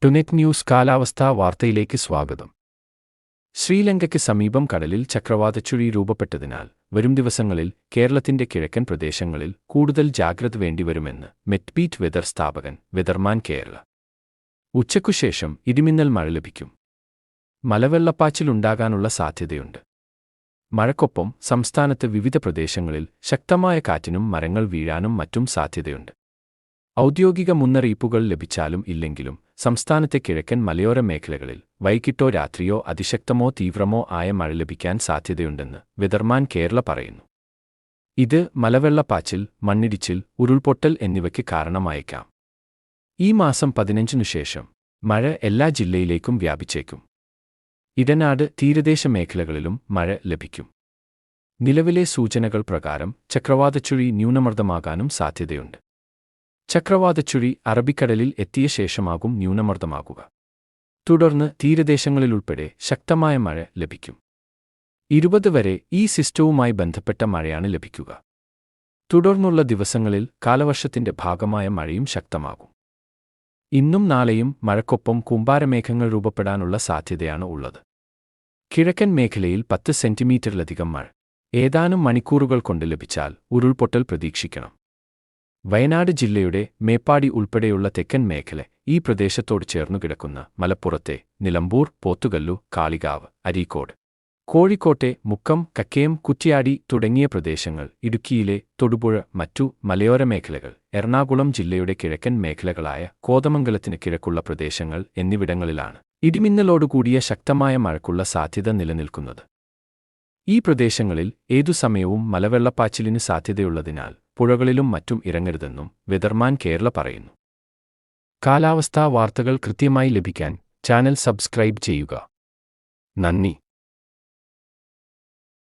ടുനെറ്റ് news കാലാവസ്ഥാ വാർത്തയിലേക്ക് സ്വാഗതം. ശ്രീലങ്കയ്ക്ക് സമീപം കടലിൽ ചക്രവാതച്ചുഴി രൂപപ്പെട്ടതിനാൽ വരും ദിവസങ്ങളിൽ കേരളത്തിന്റെ കിഴക്കൻ പ്രദേശങ്ങളിൽ കൂടുതൽ ജാഗ്രത വേണ്ടിവരുമെന്ന് മെറ്റ്ബീറ്റ് വെതർ സ്ഥാപകൻ വെതർമാൻ കേരള. ഉച്ചയ്ക്കുശേഷം ഇടിമിന്നൽ മഴ ലഭിക്കും. മലവെള്ളപ്പാച്ചിലുണ്ടാകാനുള്ള സാധ്യതയുണ്ട്. മഴയ്ക്കൊപ്പം സംസ്ഥാനത്ത് വിവിധ പ്രദേശങ്ങളിൽ ശക്തമായ കാറ്റിനും മരങ്ങൾ വീഴാനും മറ്റും സാധ്യതയുണ്ട്. ഔദ്യോഗിക മുന്നറിയിപ്പുകൾ ലഭിച്ചാലും ഇല്ലെങ്കിലും സംസ്ഥാനത്തെ കിഴക്കൻ മലയോര മേഖലകളിൽ വൈകിട്ടോ രാത്രിയോ അതിശക്തമോ തീവ്രമോ ആയ മഴ ലഭിക്കാൻ സാധ്യതയുണ്ടെന്ന് വെതർമാൻ കേരള പറയുന്നു. ഇത് മലവെള്ളപ്പാച്ചിൽ, മണ്ണിടിച്ചിൽ, ഉരുൾപൊട്ടൽ എന്നിവയ്ക്ക് കാരണമായേക്കാം. ഈ മാസം 15 ശേഷം മഴ എല്ലാ ജില്ലയിലേക്കും വ്യാപിച്ചേക്കും. ഇടനാട്, തീരദേശ മേഖലകളിലും മഴ ലഭിക്കും. നിലവിലെ സൂചനകൾ പ്രകാരം ചക്രവാതച്ചുഴി ന്യൂനമർദ്ദമാകാനും സാധ്യതയുണ്ട്. ചക്രവാതച്ചുഴി അറബിക്കടലിൽ എത്തിയ ശേഷമാകും ന്യൂനമർദ്ദമാകുക. തുടർന്ന് തീരദേശങ്ങളിലുൾപ്പെടെ ശക്തമായ മഴ ലഭിക്കും. 20 വരെ ഈ സിസ്റ്റവുമായി ബന്ധപ്പെട്ട മഴയാണ് ലഭിക്കുക. തുടർന്നുള്ള ദിവസങ്ങളിൽ കാലവർഷത്തിന്റെ ഭാഗമായ മഴയും ശക്തമാകും. ഇന്നും നാളെയും മഴയ്ക്കൊപ്പം കൂമ്പാരമേഘങ്ങൾ രൂപപ്പെടാനുള്ള സാധ്യതയാണ് ഉള്ളത്. കിഴക്കൻ മേഖലയിൽ 10 സെന്റിമീറ്ററിലധികം മഴ ഏതാനും മണിക്കൂറുകൾ കൊണ്ട് ലഭിച്ചാൽ ഉരുൾപൊട്ടൽ പ്രതീക്ഷിക്കണം. വയനാട് ജില്ലയുടെ മേപ്പാടി ഉൾപ്പെടെയുള്ള തെക്കൻ മേഖല ഈ പ്രദേശത്തോട് ചേർന്നു കിടക്കുന്ന മലപ്പുറത്തെ നിലമ്പൂർ, പോത്തുകല്ലു, കാളികാവ്, അരീക്കോട്, കോഴിക്കോട്ടെ മുക്കം, കക്കയം, കുറ്റ്യാടി തുടങ്ങിയ പ്രദേശങ്ങൾ, ഇടുക്കിയിലെ തൊടുപുഴ, മറ്റു മലയോര മേഖലകൾ, എറണാകുളം ജില്ലയുടെ കിഴക്കൻ മേഖലകളായ കോതമംഗലത്തിന് കിഴക്കുള്ള പ്രദേശങ്ങൾ എന്നിവിടങ്ങളിലാണ് ഇടിമിന്നലോടുകൂടിയ ശക്തമായ മഴയ്ക്കുള്ള സാധ്യത നിലനിൽക്കുന്നത്. ഈ പ്രദേശങ്ങളിൽ ഏതു സമയവും മലവെള്ളപ്പാച്ചിലിന് സാധ്യതയുള്ളതിനാൽ പുഴകളിലും മറ്റും ഇറങ്ങരുതെന്നും വെതർമാൻ കേരള പറയുന്നു. കാലാവസ്ഥാ വാർത്തകൾ കൃത്യമായി ലഭിക്കാൻ ചാനൽ സബ്സ്ക്രൈബ് ചെയ്യുക. നന്ദി.